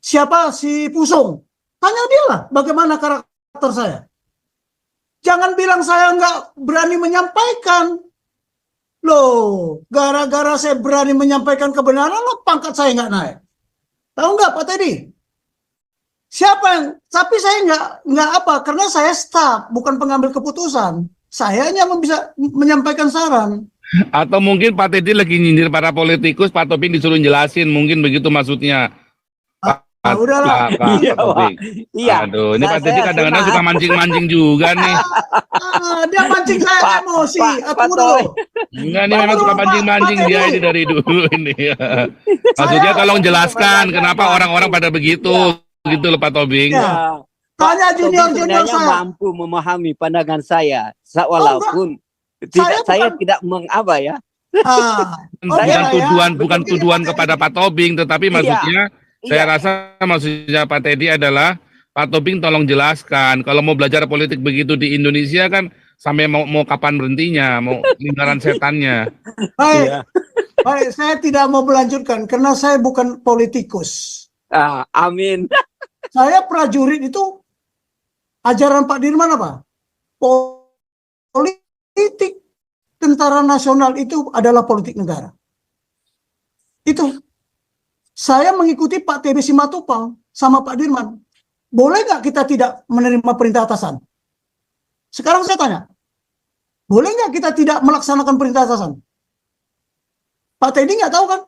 siapa si Pusung. Tanya dia lah bagaimana karakter saya. Jangan bilang saya nggak berani menyampaikan. Loh, gara-gara saya berani menyampaikan kebenaran, loh, pangkat saya nggak naik. Tahu nggak Pak Teddy? Siapa yang? Tapi saya nggak apa, karena saya staf, bukan pengambil keputusan. Saya hanya bisa menyampaikan saran. Atau mungkin Pak Teddy lagi nyindir para politikus, Pak Tobing disuruh jelasin, mungkin begitu maksudnya. Udahlah. Iya, Pak. Iya. Aduh, ini Pak Teddy kadang-kadang suka mancing-mancing juga nih. Dia mancing saya emosi. Tunggu dulu. Enggak, nih memang suka mancing-mancing dia ini dari dulu ini. Maksudnya tolong jelaskan kenapa orang-orang pada begitu, gitu loh Pak Tobing. Ya. Tanya junior-junior saya. Mampu memahami pandangan saya, walaupun saya tidak mengapa ya. Bukan tuduhan kepada Pak Tobing, tetapi maksudnya saya rasa maksudnya Pak Teddy adalah Pak Tobing tolong jelaskan kalau mau belajar politik begitu di Indonesia kan sampai mau kapan berhentinya, mau lingkaran setannya. Baik, saya tidak mau melanjutkan karena saya bukan politikus. Amin. Saya prajurit itu ajaran Pak Dirman apa? Politik tentara nasional itu adalah politik negara. Itu. Saya mengikuti Pak TB Simatupang sama Pak Dirman. Boleh nggak kita tidak menerima perintah atasan? Sekarang saya tanya. Boleh nggak kita tidak melaksanakan perintah atasan? Pak Teddy nggak tahu kan?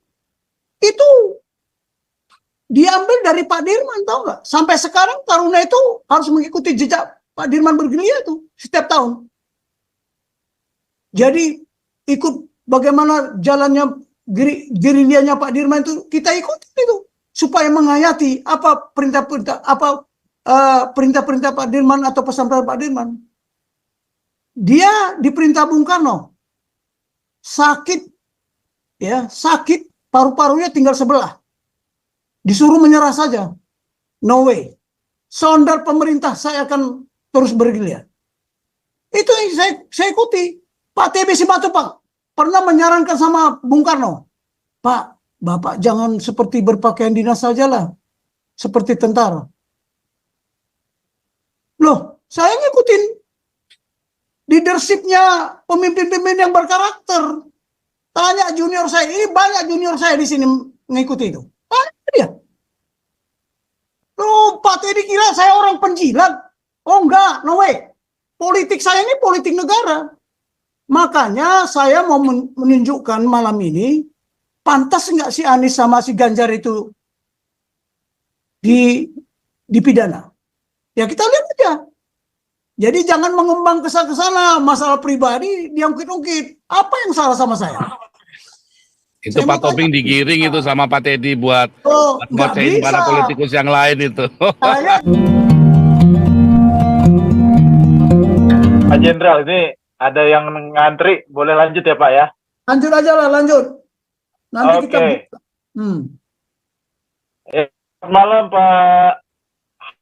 Itu diambil dari Pak Dirman, tahu nggak? Sampai sekarang Taruna itu harus mengikuti jejak Pak Dirman bergerilya itu setiap tahun. Jadi ikut bagaimana jalannya gerilyanya Pak Dirman itu kita ikuti itu supaya menghayati apa perintah-perintah perintah-perintah Pak Dirman atau pesan-pesan Pak Dirman. Dia diperintah Bung Karno sakit ya, sakit paru-parunya tinggal sebelah. Disuruh menyerah saja. No way. Sondar pemerintah saya akan terus bergerilya. Itu yang saya ikuti. Pak TB Simatupang pernah menyarankan sama Bung Karno, Pak, Bapak jangan seperti berpakaian dinas sajalah, seperti tentara. Loh, saya ngikutin leadershipnya pemimpin-pemimpin yang berkarakter. Tanya junior saya, ini banyak junior saya di sini mengikuti itu. Tanya dia. Loh, Pak Teddy kira saya orang penjilat. Oh enggak, no way. Politik saya ini politik negara. Makanya saya mau menunjukkan malam ini, pantas nggak si Anies sama si Ganjar itu dipidana? Ya kita lihat aja. Jadi jangan mengembang ke sana masalah pribadi diungkit-ungkit. Apa yang salah sama saya? Itu saya Pak Tobing digiring itu sama Pak Teddy buat ngocehin para politikus yang lain itu. Pak Jenderal, ini ada yang ngantri, boleh lanjut ya Pak ya? Lanjut aja lah, lanjut. Nanti kita. Selamat malam Pak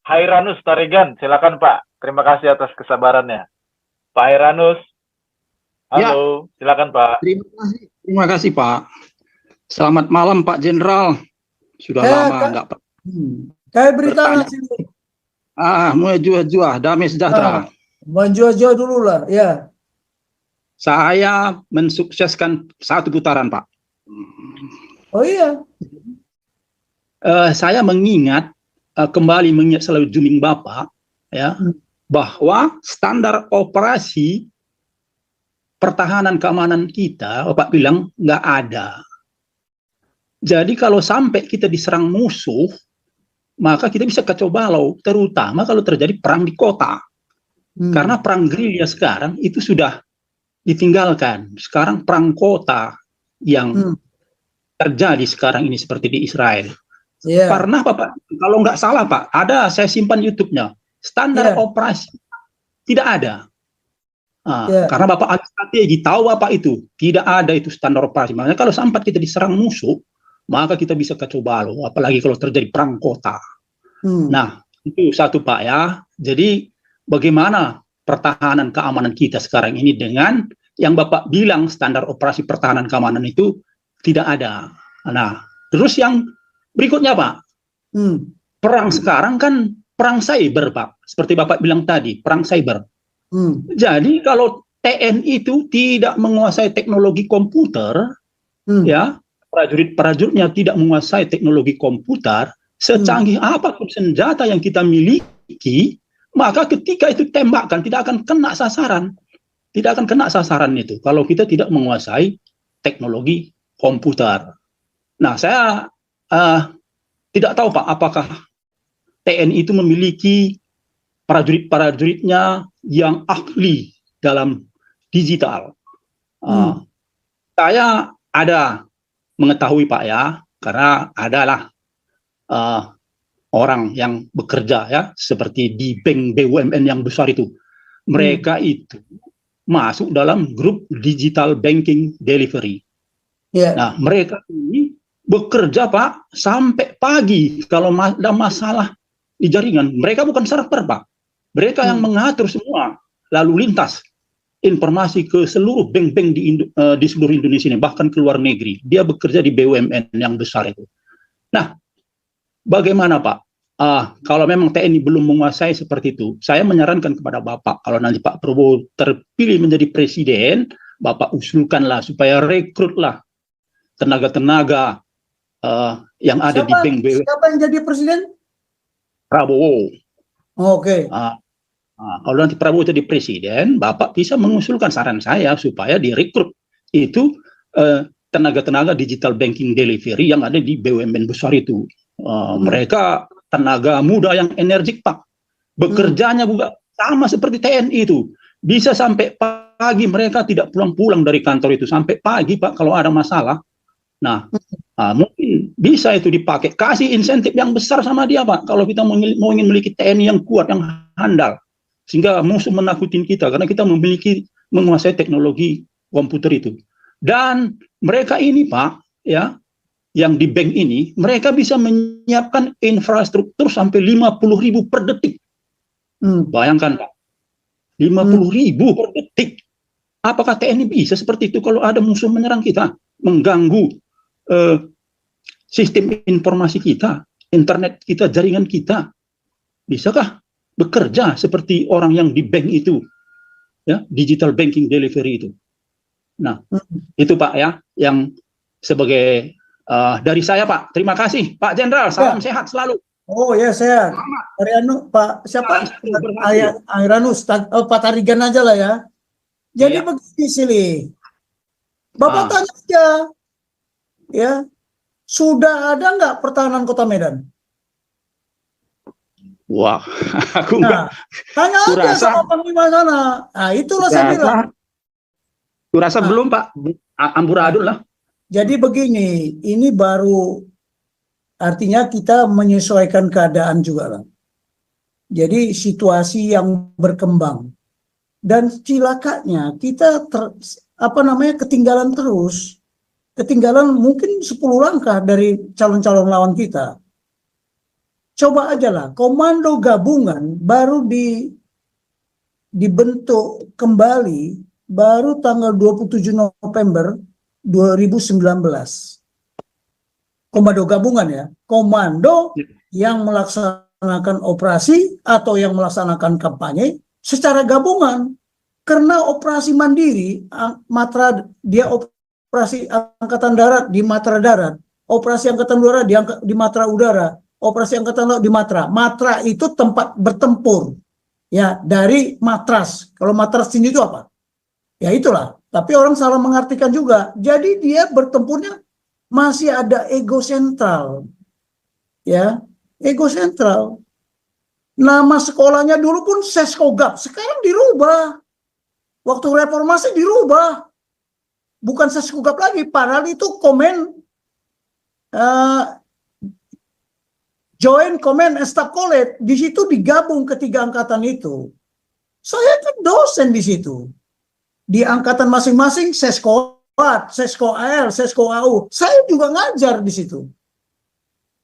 Hairanus Tarigan, silakan Pak. Terima kasih atas kesabarannya. Pak Hairanus, halo, silakan Pak. Terima kasih Pak. Selamat malam Pak Jenderal. Sudah lama enggak Pak. Kayak berita sini. Muajua, damai sejahtera. Muajua dulu lah, ya. Saya mensukseskan satu putaran, Pak. Oh iya. Saya kembali mengingat selalu juming Bapak, ya, bahwa standar operasi pertahanan keamanan kita, Bapak bilang nggak ada. Jadi kalau sampai kita diserang musuh, maka kita bisa kacau balau, terutama kalau terjadi perang di kota. Karena perang gerilya sekarang itu sudah ditinggalkan. Sekarang perang kota yang terjadi sekarang ini seperti di Israel. Karena Bapak, kalau nggak salah Pak, ada saya simpan YouTube-nya. Standar operasi tidak ada. Karena Bapak ahli strategi tahu apa itu. Tidak ada itu standar operasi. Makanya kalau sampai kita diserang musuh, maka kita bisa kacau balau. Apalagi kalau terjadi perang kota. Nah, itu satu Pak ya. Jadi bagaimana pertahanan keamanan kita sekarang ini dengan yang Bapak bilang standar operasi pertahanan keamanan itu tidak ada. Nah, terus yang berikutnya Pak, perang sekarang kan perang cyber, Pak. Seperti Bapak bilang tadi, perang cyber. Jadi kalau TNI itu tidak menguasai teknologi komputer, ya, prajurit-prajuritnya tidak menguasai teknologi komputer, secanggih apapun senjata yang kita miliki, maka ketika itu tembakan tidak akan kena sasaran. Tidak akan kena sasaran itu kalau kita tidak menguasai teknologi komputer. Nah, saya tidak tahu, Pak, apakah TNI itu memiliki prajurit-prajuritnya yang ahli dalam digital. Saya ada mengetahui, Pak, ya, karena adalah orang yang bekerja, ya, seperti di bank BUMN yang besar itu. Mereka itu masuk dalam grup digital banking delivery. Nah, mereka ini bekerja, Pak, sampai pagi kalau ada masalah di jaringan. Mereka bukan server, Pak. Mereka yang mengatur semua lalu lintas informasi ke seluruh bank-bank di seluruh Indonesia ini, bahkan ke luar negeri. Dia bekerja di BUMN yang besar itu. Nah, bagaimana, Pak? Kalau memang TNI belum menguasai seperti itu, saya menyarankan kepada Bapak, kalau nanti Pak Prabowo terpilih menjadi presiden, Bapak usulkanlah supaya rekrutlah tenaga-tenaga yang ada di bank BUMN. Siapa yang jadi presiden? Prabowo. Oke. Kalau nanti Prabowo jadi presiden, Bapak bisa mengusulkan saran saya supaya direkrut itu tenaga-tenaga digital banking delivery yang ada di BUMN besar itu. Mereka tenaga muda yang energik, Pak. Bekerjanya juga sama seperti TNI itu. Bisa sampai pagi, mereka tidak pulang-pulang dari kantor itu. Sampai pagi, Pak, kalau ada masalah. Nah, mungkin bisa itu dipakai. Kasih insentif yang besar sama dia, Pak. Kalau kita mau ingin memiliki TNI yang kuat, yang handal. Sehingga musuh menakutin kita. Karena kita menguasai teknologi komputer itu. Dan mereka ini, Pak, ya, yang di bank ini, mereka bisa menyiapkan infrastruktur sampai 50.000 per detik. Bayangkan, Pak. 50.000 per detik. Apakah TNI bisa seperti itu kalau ada musuh menyerang kita? Mengganggu sistem informasi kita, internet kita, jaringan kita. Bisakah bekerja seperti orang yang di bank itu? Ya, digital banking delivery itu. Nah, itu, Pak, ya, yang sebagai dari saya, Pak. Terima kasih, Pak Jenderal. Salam sehat selalu. Oh ya, sehat. Pak siapa? Airanus, Pak Tarigan aja lah ya. Jadi begini sih, Bapak tanya aja, ya, sudah ada nggak pertahanan Kota Medan? Wah, aku nggak. Tanya aja sama Panglima sana. Nah, itulah saya bilang. Kurasa belum, Pak. Amburadul lah. Jadi begini, ini baru artinya kita menyesuaikan keadaan juga lah. Jadi situasi yang berkembang dan cilakanya kita ketinggalan terus, ketinggalan mungkin 10 langkah dari calon-calon lawan kita. Coba aja lah, komando gabungan baru dibentuk kembali baru tanggal 27 November 2019. Komando gabungan ya, komando yang melaksanakan operasi atau yang melaksanakan kampanye secara gabungan. Karena operasi mandiri, dia operasi angkatan darat di Matra darat, operasi angkatan udara di Matra udara, operasi angkatan laut di Matra. Matra itu tempat bertempur, ya, dari matras. Kalau matras ini itu apa? Ya itulah. Tapi orang salah mengartikan juga. Jadi dia bertempurnya masih ada ego sentral. Ya, ego sentral. Nama sekolahnya dulu pun Seskogap, sekarang dirubah. Waktu reformasi dirubah. Bukan Seskogap lagi, padahal itu Joint Command and Staff College. Di situ digabung ketiga angkatan itu. Saya kan dosen di situ. Di angkatan masing-masing Sesko A, Sesko AL, Sesko AU. Saya juga ngajar di situ.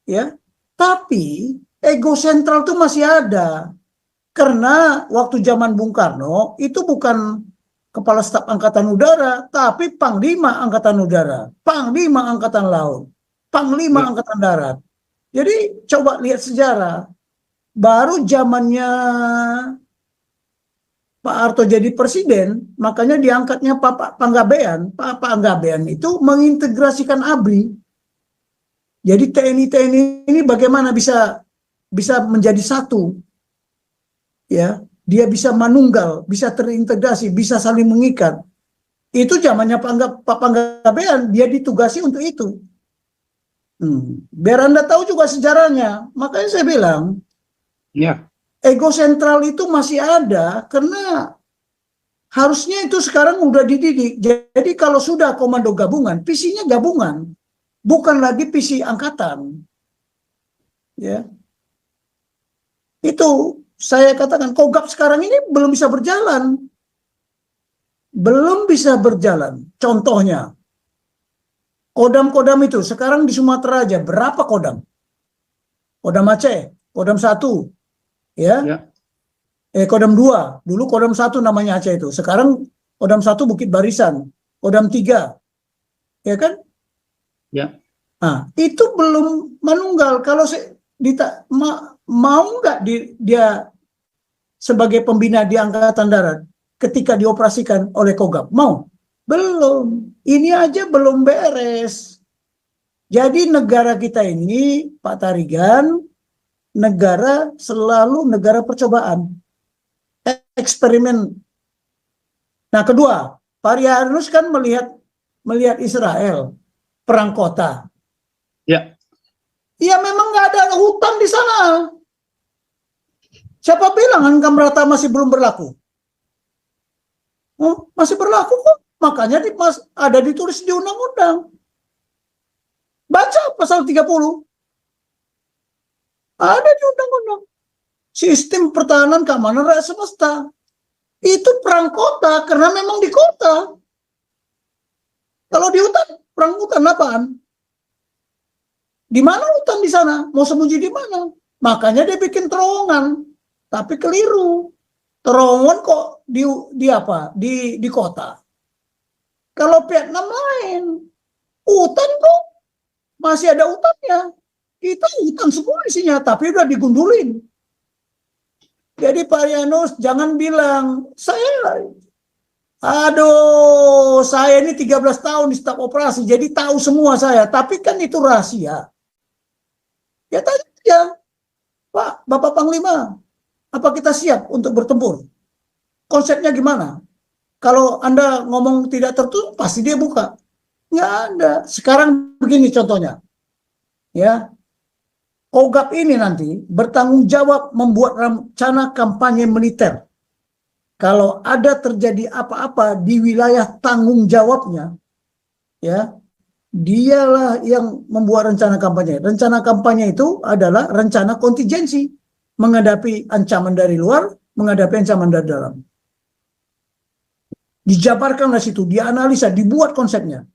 Ya. Tapi ego sentral itu masih ada. Karena waktu zaman Bung Karno itu bukan Kepala Staf Angkatan Udara, tapi Panglima Angkatan Udara, Panglima Angkatan Laut, Panglima Angkatan Darat. Jadi coba lihat sejarah. Baru zamannya Pak Harto jadi presiden, makanya diangkatnya Pak Panggabean. Pak Panggabean itu mengintegrasikan ABRI. Jadi TNI ini bagaimana bisa menjadi satu, ya? Dia bisa manunggal, bisa terintegrasi, bisa saling mengikat. Itu zamannya Pak Panggabean, dia ditugasi untuk itu. Biar Anda tahu juga sejarahnya. Makanya saya bilang, Ya, ego sentral itu masih ada karena harusnya itu sekarang udah dididik. Jadi kalau sudah komando gabungan, visinya gabungan, bukan lagi visi angkatan. Ya. Itu saya katakan Kogab sekarang ini belum bisa berjalan. Belum bisa berjalan. Contohnya, Kodam-kodam itu sekarang di Sumatera aja berapa kodam? Kodam Aceh, Kodam 1, ya. ya, Kodam 2, dulu Kodam 1 namanya Aceh itu. Sekarang Kodam 1 Bukit Barisan, Kodam 3. Ya kan? ya. Nah, itu belum manunggal. Kalau mau nggak dia sebagai pembina di Angkatan Darat ketika dioperasikan oleh Kogab? Mau? Belum. Ini aja belum beres. Jadi negara kita ini, Pak Tarigan, selalu negara percobaan. Eksperimen. Nah, kedua, Pak Rianus kan melihat Israel, perang kota. Ya. Ya memang nggak ada hutan di sana. Siapa bilang Angkam Rata masih belum berlaku? Oh, masih berlaku kok. Makanya ada ditulis di undang-undang. Baca pasal 30. Ada di undang-undang. Sistem pertahanan keamanan rakyat semesta. Itu perang kota karena memang di kota. Kalau di hutan, perang hutan apaan? Di mana hutan di sana? Mau sembunyi di mana? Makanya dia bikin terowongan. Tapi keliru. Terowongan kok di kota. Kalau Vietnam lain, hutan kok masih ada hutannya. Kita hutan semua isinya, tapi udah digundulin. Jadi Pak Rianus jangan bilang saya ini 13 tahun di staf operasi, jadi tahu semua saya. Tapi kan itu rahasia. Ya tanya aja, Pak, Bapak Panglima, apa kita siap untuk bertempur? Konsepnya gimana? Kalau Anda ngomong tidak tertutup, pasti dia buka. Nggak ada. Sekarang begini contohnya. Ya, Kogab ini nanti bertanggung jawab membuat rencana kampanye militer. Kalau ada terjadi apa-apa di wilayah tanggung jawabnya, ya, dialah yang membuat rencana kampanye. Rencana kampanye itu adalah rencana kontingensi, menghadapi ancaman dari luar, menghadapi ancaman dari dalam. Dijabarkan dari situ, dianalisa, dibuat konsepnya.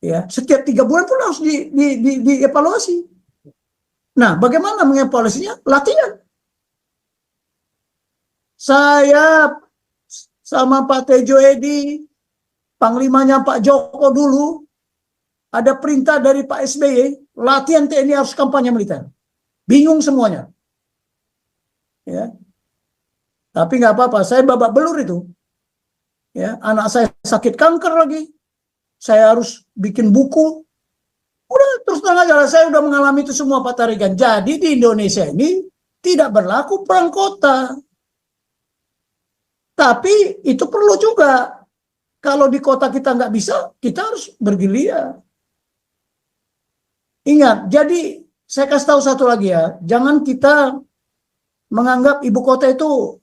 Ya, setiap 3 bulan pun harus dievaluasi. Nah, bagaimana mengevaluasinya? Latihan. Saya sama Pak Tejo Edi, Panglimanya Pak Joko dulu, ada perintah dari Pak SBY, latihan TNI harus kampanye militer. Bingung semuanya. Ya. Tapi nggak apa-apa, saya babak belur itu. Ya, anak saya sakit kanker lagi. Saya harus bikin buku. Udah terus terang aja, saya udah mengalami itu semua Pak Tarigan. Jadi di Indonesia ini tidak berlaku perang kota. Tapi itu perlu juga. Kalau di kota kita nggak bisa, kita harus bergerilya. Ingat, jadi saya kasih tahu satu lagi ya. Jangan kita menganggap ibu kota itu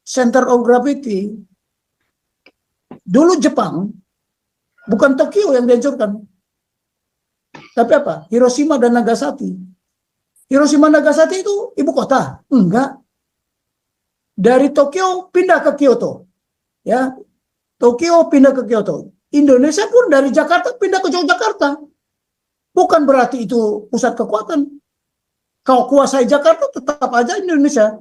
center of gravity. Dulu Jepang, bukan Tokyo yang dihancurkan. Tapi apa? Hiroshima dan Nagasaki. Hiroshima dan Nagasaki itu ibu kota? Enggak. Dari Tokyo pindah ke Kyoto. Ya. Tokyo pindah ke Kyoto. Indonesia pun dari Jakarta pindah ke Yogyakarta. Bukan berarti itu pusat kekuatan. Kalau kuasai Jakarta tetap aja Indonesia.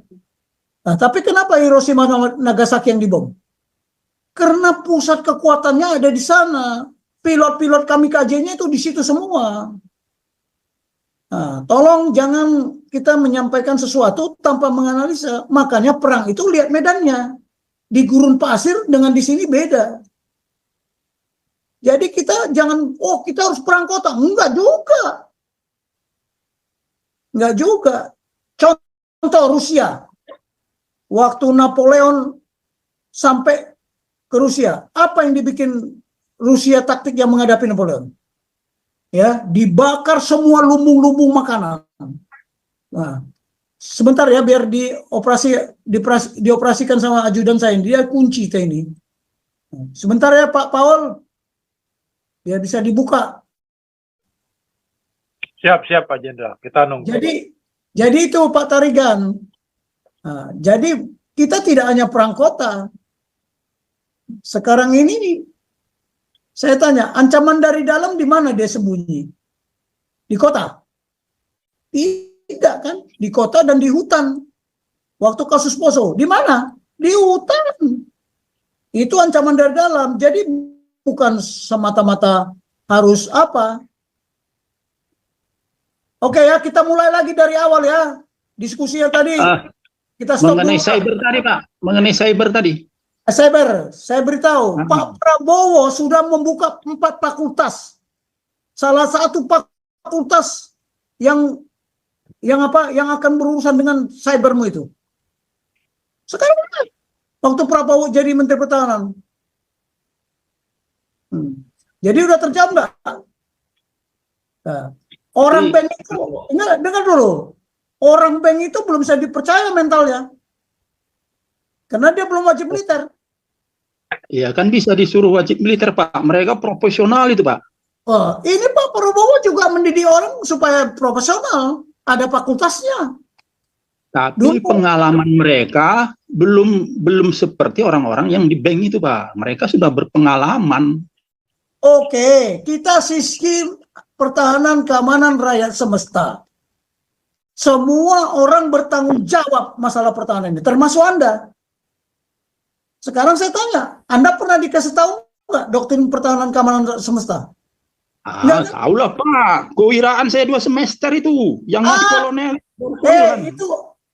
Nah, tapi kenapa Hiroshima dan Nagasaki yang dibom? Karena pusat kekuatannya ada di sana. Pilot-pilot kamikaze-nya itu di situ semua. Nah, tolong jangan kita menyampaikan sesuatu tanpa menganalisa. Makanya perang itu lihat medannya. Di gurun pasir dengan di sini beda. Jadi kita jangan, oh kita harus perang kota. Enggak juga. Enggak juga. Contoh Rusia. Waktu Napoleon sampai ke Rusia, apa yang dibikin Rusia taktik yang menghadapi Napoleon? Ya, dibakar semua lumbung-lumbung makanan. Nah, sebentar ya biar dioperasikan sama ajudan saya. Dia kunci ini. Sebentar ya Pak Paul. Biar bisa dibuka. Siap Pak Jenderal, kita nunggu. Jadi itu Pak Tarigan. Nah, jadi kita tidak hanya perang kota. Sekarang ini saya tanya, ancaman dari dalam di mana dia sembunyi? Di kota? Tidak kan? Di kota dan di hutan. Waktu kasus Poso, di mana? Di hutan. Itu ancaman dari dalam. Jadi bukan semata-mata harus apa. Oke ya, kita mulai lagi dari awal ya. Diskusinya tadi. Kita stop Mengenai dulu. cyber tadi, Pak. Mengenai cyber tadi. Saya beritahu, Pak Prabowo sudah membuka 4 fakultas. Salah satu fakultas yang akan berurusan dengan cybermu itu. Sekarang waktu Prabowo jadi Menteri Pertahanan. Jadi udah terjawab nggak? Nah, orang bank itu, dengar dulu. Orang bank itu belum bisa dipercaya mentalnya. Karena dia belum wajib militer. Ya kan bisa disuruh wajib militer, Pak. Mereka profesional itu, Pak. Oh, ini Pak Prabowo juga mendidik orang supaya profesional. Ada fakultasnya. Tapi pengalaman mereka belum seperti orang-orang yang di bank itu, Pak. Mereka sudah berpengalaman. Oke, kita sistem pertahanan keamanan rakyat semesta. Semua orang bertanggung jawab masalah pertahanan ini, termasuk Anda. Sekarang saya tanya, Anda pernah dikasih tahu nggak doktrin pertahanan keamanan semesta? Tahu lah, Pak. Kewiraan saya 2 semester itu, yang masih kolonel.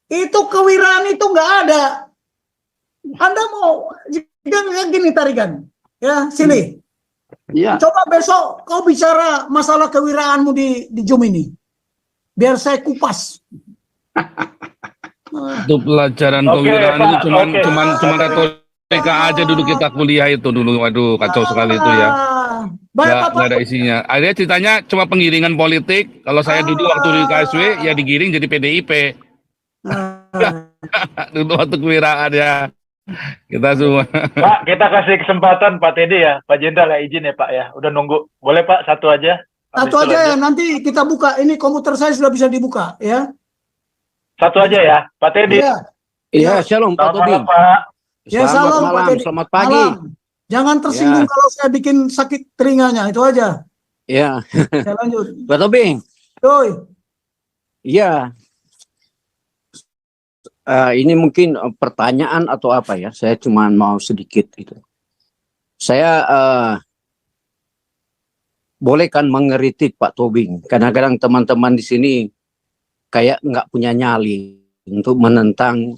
Itu kewiraan itu nggak ada. Anda mau gini Tarigan, ya sini. Ya. Coba besok kau bicara masalah kewiraanmu di Zoom ini. Biar saya kupas. Itu pelajaran kewirausahaan itu cuman retorika aja dulu kita kuliah itu dulu. Waduh, kacau sekali itu ya. Nggak ada isinya. Akhirnya ceritanya cuma penggiringan politik. Kalau saya dulu waktu di KSW ya digiring jadi PDIP. Dulu waktu kewiraan ya. Kita semua. Pak, kita kasih kesempatan Pak Teddy ya. Pak Jenderal ya izin ya Pak ya. Udah nunggu. Boleh Pak, satu aja. Satu aja ya, nanti kita buka. Ini komputer saya sudah bisa dibuka ya. Satu aja ya, Pak Teddy. Iya, shalom Pak Tobing. Pak. Ya, Selamat malam, Pak Teddy. selamat pagi. Malam. Jangan tersinggung kalau saya bikin sakit telinganya, itu aja. Iya. Saya lanjut. Pak Tobing. Yoi. Iya. Ini mungkin pertanyaan atau apa ya? Saya cuma mau sedikit itu. Saya boleh kan mengkritik Pak Tobing. Kadang-kadang teman-teman di sini kayak nggak punya nyali untuk menentang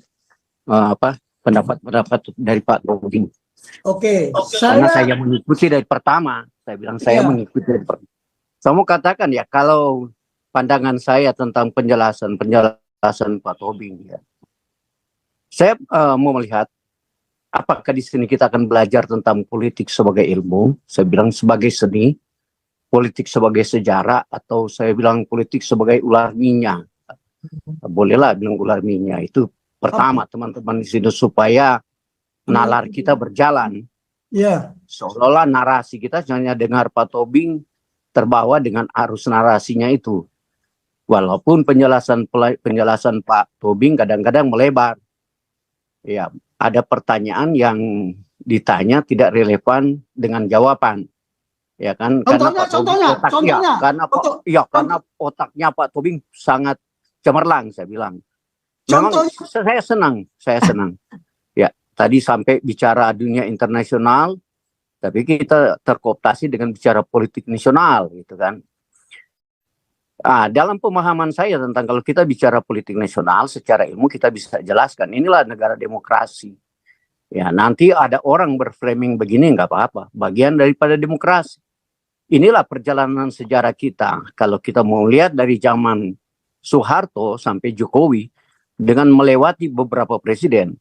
pendapat-pendapat dari Pak Tobing. Oke. Karena saya mengikuti dari pertama. Saya bilang saya mengikuti dari pertama. Saya mau katakan ya, kalau pandangan saya tentang penjelasan Pak Tobing ya. Saya mau melihat apakah di sini kita akan belajar tentang politik sebagai ilmu, saya bilang sebagai seni, politik sebagai sejarah, atau saya bilang politik sebagai ular minyak. Bolehlah bilang ular minyak. Itu pertama teman-teman di sini supaya nalar kita berjalan. Ya. Seolah-olah narasi kita hanya dengar Pak Tobing terbawa dengan arus narasinya itu. Walaupun penjelasan Pak Tobing kadang-kadang melebar. Ya, ada pertanyaan yang ditanya tidak relevan dengan jawaban. Ya kan? Karena otaknya Pak Tobing sangat cemerlang, saya bilang. Memang saya senang. Ya, tadi sampai bicara dunia internasional, tapi kita terkooptasi dengan bicara politik nasional, gitu kan. Dalam pemahaman saya tentang kalau kita bicara politik nasional secara ilmu kita bisa jelaskan inilah negara demokrasi. Ya nanti ada orang berframing begini nggak apa-apa, bagian daripada demokrasi. Inilah perjalanan sejarah kita. Kalau kita mau lihat dari zaman Soeharto sampai Jokowi dengan melewati beberapa presiden,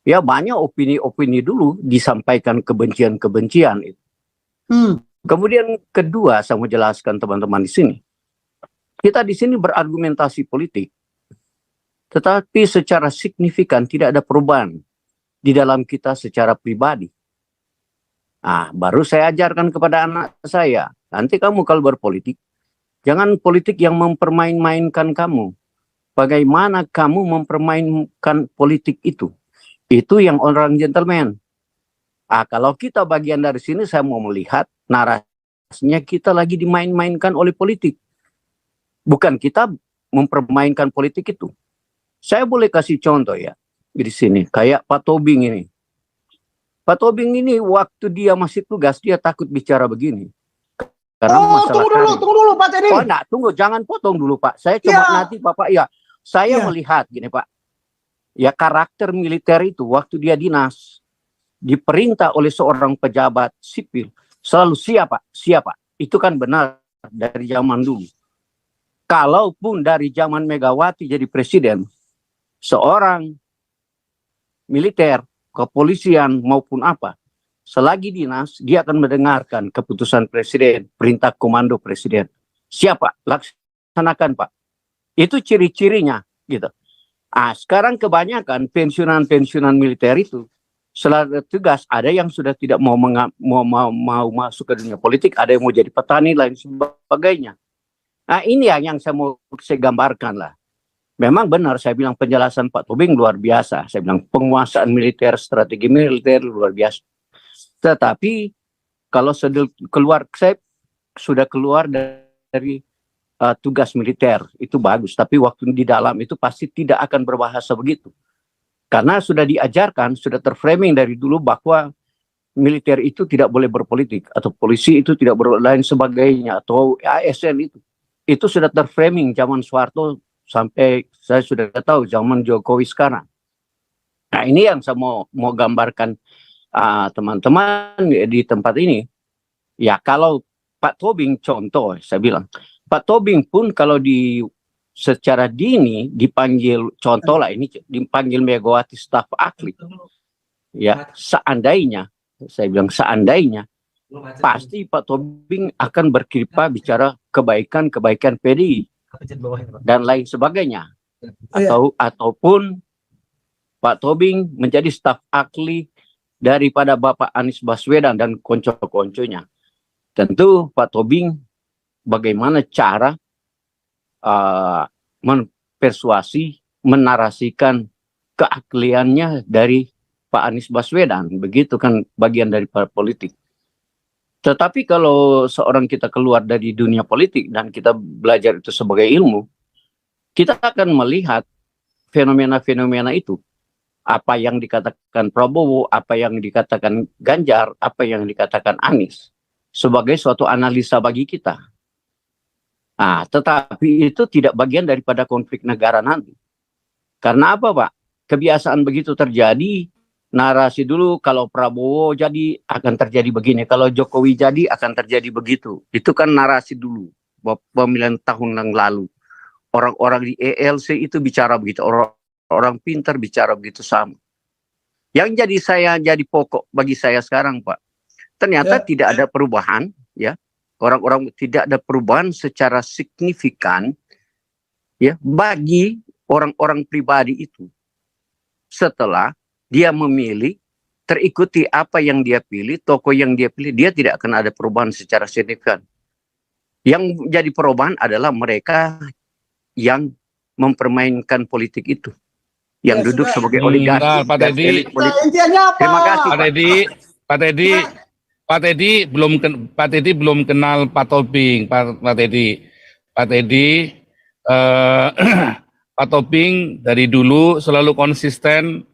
ya banyak opini-opini dulu disampaikan kebencian-kebencian itu. Kemudian kedua saya mau jelaskan teman-teman di sini. Kita di sini berargumentasi politik, tetapi secara signifikan tidak ada perubahan di dalam kita secara pribadi. Baru saya ajarkan kepada anak saya, nanti kamu kalau berpolitik, jangan politik yang mempermain-mainkan kamu. Bagaimana kamu mempermainkan politik itu? Itu yang orang gentleman. Kalau kita bagian dari sini, saya mau melihat narasinya kita lagi dimain-mainkan oleh politik. Bukan kita mempermainkan politik itu. Saya boleh kasih contoh ya di sini, kayak Pak Tobing ini. Pak Tobing ini waktu dia masih tugas dia takut bicara begini. Karena tunggu dulu Pak Teddy. Oh enggak, tunggu, jangan potong dulu Pak. Saya coba nanti Bapak ya. Saya melihat gini Pak. Ya karakter militer itu waktu dia dinas diperintah oleh seorang pejabat sipil selalu siapa. Itu kan benar dari zaman dulu. Kalaupun dari zaman Megawati jadi presiden, seorang militer, kepolisian maupun apa, selagi dinas dia akan mendengarkan keputusan presiden, perintah komando presiden. Siapa? Laksanakan Pak. Itu ciri-cirinya gitu. Sekarang kebanyakan pensiunan militer itu setelah tugas ada yang sudah tidak mau masuk ke dunia politik, ada yang mau jadi petani lain sebagainya. Ini yang saya gambarkan lah. Memang benar saya bilang penjelasan Pak Tobing luar biasa. Saya bilang penguasaan militer, strategi militer luar biasa. Tetapi kalau saya sudah keluar dari tugas militer itu bagus. Tapi waktu di dalam itu pasti tidak akan berbahasa begitu. Karena sudah diajarkan, sudah terframing dari dulu bahwa militer itu tidak boleh berpolitik atau polisi itu tidak lain sebagainya atau ASN itu sudah terframing zaman Soeharto sampai saya sudah tahu zaman Jokowi sekarang. Ini yang saya mau gambarkan teman-teman di tempat ini. Ya kalau Pak Tobing contoh, saya bilang Pak Tobing pun kalau secara dini dipanggil contoh lah ini dipanggil Megawati staf ahli. Ya seandainya, saya bilang seandainya pasti Pak Tobing akan berkiripa bicara kebaikan PDI dan lain sebagainya. Ataupun Pak Tobing menjadi staf ahli daripada Bapak Anies Baswedan dan konco-konconya. Tentu Pak Tobing bagaimana cara mempersuasi, menarasikan keahliannya dari Pak Anies Baswedan. Begitu kan bagian dari politik. Tetapi kalau seorang kita keluar dari dunia politik dan kita belajar itu sebagai ilmu, kita akan melihat fenomena-fenomena itu. Apa yang dikatakan Prabowo, apa yang dikatakan Ganjar, apa yang dikatakan Anies. Sebagai suatu analisa bagi kita. Tetapi itu tidak bagian daripada konflik negara nanti. Karena apa Pak? Kebiasaan begitu terjadi, narasi dulu kalau Prabowo jadi akan terjadi begini, kalau Jokowi jadi akan terjadi begitu. Itu kan narasi dulu, pemilihan tahun yang lalu. Orang-orang di ELC itu bicara begitu, orang pintar bicara begitu sama. Yang jadi pokok bagi saya sekarang Pak, ternyata tidak ada perubahan, ya. Orang-orang tidak ada perubahan secara signifikan, ya, bagi orang-orang pribadi itu. Setelah dia memilih, terikuti apa yang dia pilih, tokoh yang dia pilih, dia tidak akan ada perubahan secara signifikan. Yang jadi perubahan adalah mereka yang mempermainkan politik itu. Yang duduk sebagai oligarki. Pak Teddy. Intinya apa? Terima kasih Pak Teddy belum kenal Pak Tobing, Pak Teddy. Pak Tobing dari dulu selalu konsisten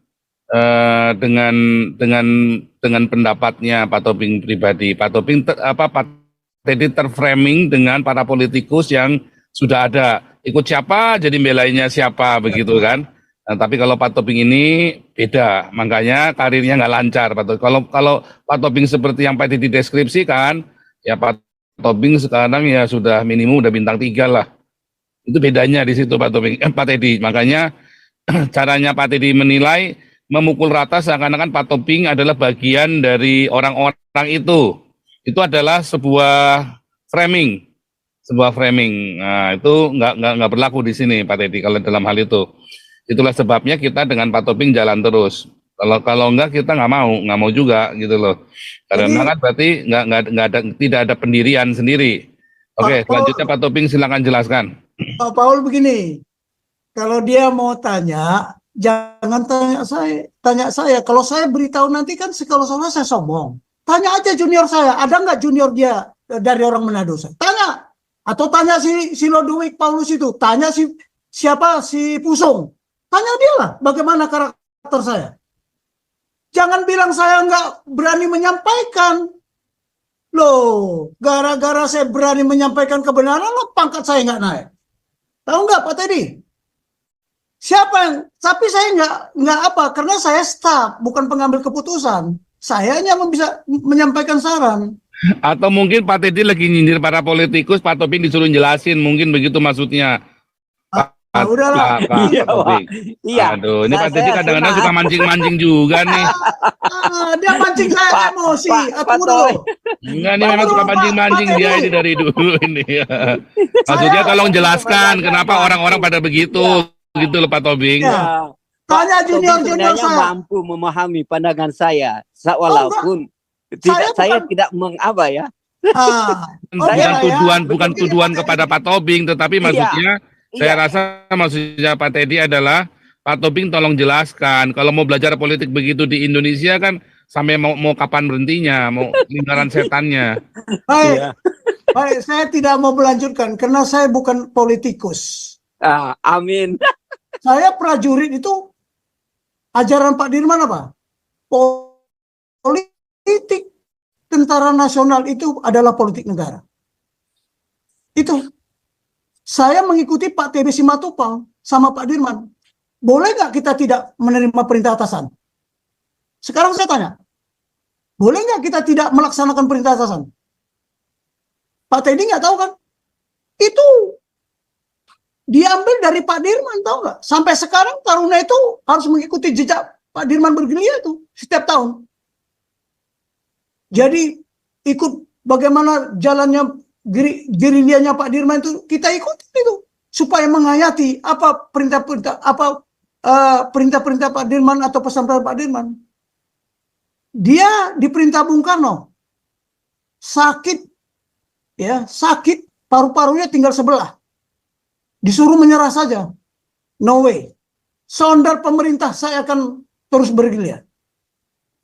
dengan pendapatnya Pak Tobing pribadi. Pak Tobing Pak Teddy terframing dengan para politikus yang sudah ada ikut siapa jadi belainnya siapa begitu kan. Nah, tapi kalau Pak Tobing ini beda, makanya karirnya nggak lancar. Kalau Pak Tobing seperti yang Pak Teddy deskripsikan, ya Pak Tobing sekarang ya sudah minimum udah bintang 3 lah. Itu bedanya di situ Pak Tobing, Pak Teddy. Makanya caranya Pak Teddy menilai memukul rata seakan-akan Pak Tobing adalah bagian dari orang-orang itu. Itu adalah sebuah framing, Nah, itu nggak berlaku di sini Pak Teddy kalau dalam hal itu. Itulah sebabnya kita dengan Pak Tobing jalan terus. Kalau enggak kita nggak mau juga gitu loh. Karena kan berarti tidak ada pendirian sendiri. Oke, selanjutnya Pak Tobing silakan jelaskan. Pak Paul begini, kalau dia mau tanya, jangan tanya saya. Kalau saya beritahu nanti kan kalau saya sombong. Tanya aja junior saya, ada nggak junior dia dari orang Manado? Tanya. Atau tanya si Lodewijk Paulus itu, tanya siapa si Pusung. Tanya dia lah bagaimana karakter saya. Jangan bilang saya nggak berani menyampaikan. Loh, gara-gara saya berani menyampaikan kebenaran, loh, pangkat saya nggak naik. Tahu nggak Pak Teddy? Siapa yang? Tapi saya nggak apa, karena saya staff, bukan pengambil keputusan. Saya hanya bisa menyampaikan saran. Atau mungkin Pak Teddy lagi nyindir para politikus, Pak Tobing disuruh jelasin, mungkin begitu maksudnya. Udahlah. Pak Tobing. Iya. Aduh, ini Pak Teddy kadang-kadang suka mancing-mancing juga nih. Dia mancing saya emosi. Enggak, nih memang suka mancing-mancing dia ini dari dulu ini. Maksudnya tolong jelaskan kenapa orang-orang pada begitu, gitu loh Pak Tobing. Ya. Tanya junior-junior saya. Mampu memahami pandangan saya, walaupun saya tidak mengapa ya. Bukan tuduhan kepada Pak Tobing, tetapi maksudnya saya rasa maksudnya Pak Teddy adalah Pak Tobing tolong jelaskan kalau mau belajar politik begitu di Indonesia kan sampai mau kapan berhentinya, mau lingkaran setannya. Baik, saya tidak mau melanjutkan karena saya bukan politikus. Amin. Saya prajurit itu ajaran Pak Dirman apa? Politik tentara nasional itu adalah politik negara. Itu. Saya mengikuti Pak TB Simatupang sama Pak Dirman. Boleh nggak kita tidak menerima perintah atasan? Sekarang saya tanya. Boleh nggak kita tidak melaksanakan perintah atasan? Pak Teddy nggak tahu kan? Itu diambil dari Pak Dirman, tahu nggak? Sampai sekarang Taruna itu harus mengikuti jejak Pak Dirman bergerilya itu setiap tahun. Jadi ikut bagaimana jalannya gerilyanya Pak Dirman itu kita ikuti itu supaya menghayati apa perintah-perintah Pak Dirman atau pesan-pesan Pak Dirman. Dia diperintah Bung Karno sakit paru-parunya tinggal sebelah, disuruh menyerah saja, no way, sondar pemerintah saya akan terus bergerilya.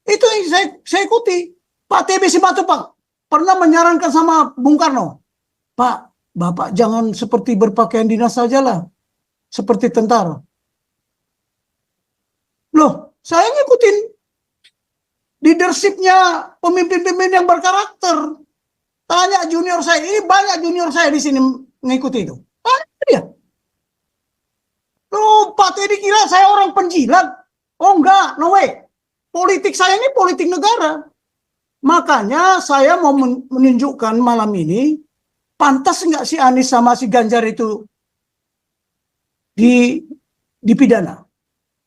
Itu yang saya ikuti. Pak TB Simatupang pernah menyarankan sama Bung Karno, Pak, Bapak jangan seperti berpakaian dinas sajalah, seperti tentara. Loh, saya ngikutin leadershipnya pemimpin-pemimpin yang berkarakter. Tanya junior saya, ini banyak junior saya di sini mengikuti itu. Dia. Loh, Pak Teddy kira saya orang penjilat. Oh enggak, no way. Politik saya ini politik negara. Makanya saya mau menunjukkan malam ini, pantas nggak si Anies sama si Ganjar itu dipidana?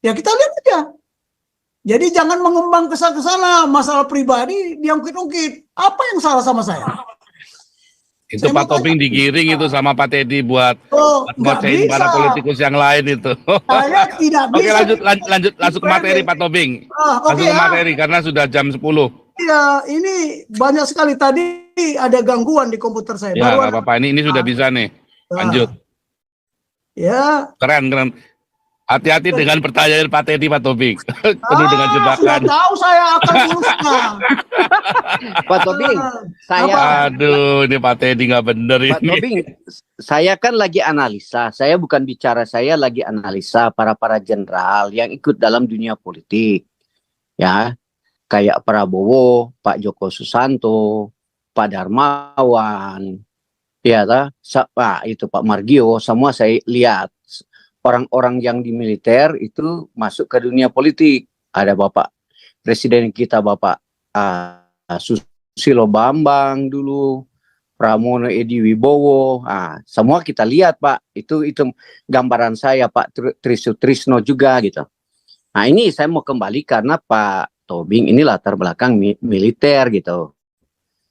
Ya kita lihat aja. Jadi jangan mengembang ke sana masalah pribadi diungkit-ungkit. Apa yang salah sama saya? Itu saya Pak Tobing digiring itu sama Pak Teddy buat nggak ngocehin para bisa. politikus yang lain itu. Saya tidak Oke, bisa. lanjut langsung ke materi Pak Tobing. Langsung ke materi karena sudah jam 10. Iya, ini banyak sekali tadi ada gangguan di komputer saya. Ya, nggak apa-apa. Ini sudah bisa nih. Lanjut. Ya. Keren. Hati-hati dengan pertanyaan Pak Teddy, Pak Tobing. Penuh dengan jebakan. Sudah tahu saya akan urusnya. Pak Tobing, Aduh, ini Pak Teddy nggak bener ini. Pak Tobing, saya kan lagi analisa. Saya bukan bicara, saya lagi analisa para jenderal yang ikut dalam dunia politik. Ya, kayak Prabowo, Pak Joko Susanto, Pak Darmawan, Ya, itu Pak Margio, semua saya lihat orang-orang yang di militer itu masuk ke dunia politik. Ada Bapak Presiden kita, Bapak Susilo Bambang dulu, Pramono Edi Wibowo. Semua kita lihat Pak, itu gambaran saya, Pak Trisno juga gitu. Nah ini saya mau kembali karena Pak Tobing ini latar belakang militer gitu.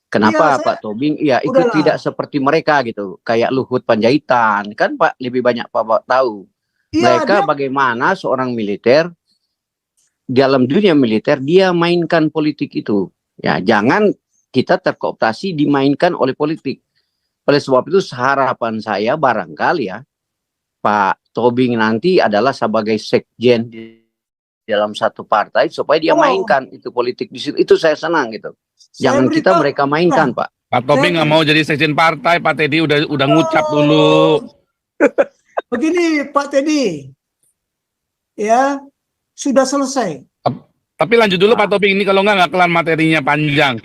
Kenapa Iya, Pak Tobing? Ya itu udahlah. tidak seperti mereka gitu, kayak Luhut Panjaitan kan Pak, lebih banyak Pak tahu. Iya, Mereka dia bagaimana seorang militer dalam dunia militer dia mainkan politik itu. Ya jangan kita terkooptasi dimainkan oleh politik. Oleh sebab itu harapan saya barangkali ya Pak Tobing nanti adalah sebagai sekjen di dalam satu partai supaya dia mainkan itu politik di situ. Itu saya senang gitu. Jangan kita mereka mainkan, Pak. Pak Tobing nggak mau jadi sekjen partai, Pak Teddy udah ngucap dulu. Begini Pak Teddy, ya sudah selesai. Tapi lanjut dulu Pak Tobing, ini kalau nggak kelar materinya panjang.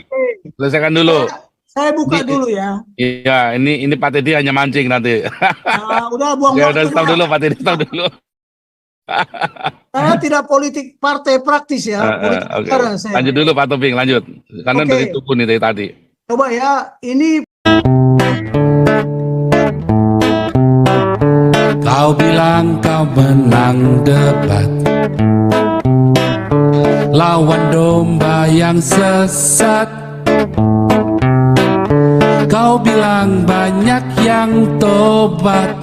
Selesaikan dulu. Saya buka dulu ya. Iya, ini Pak Teddy hanya mancing nanti. Udah buang Ya waktu. udah stop dulu Pak Teddy, stop dulu. Saya tidak politik partai praktis ya. Oke. Lanjut dulu Pak Tobing, lanjut. Karena udah ditunggu nih dari tadi. Coba ya, ini Kau bilang kau menang debat, lawan domba yang sesat. Kau bilang banyak yang tobat.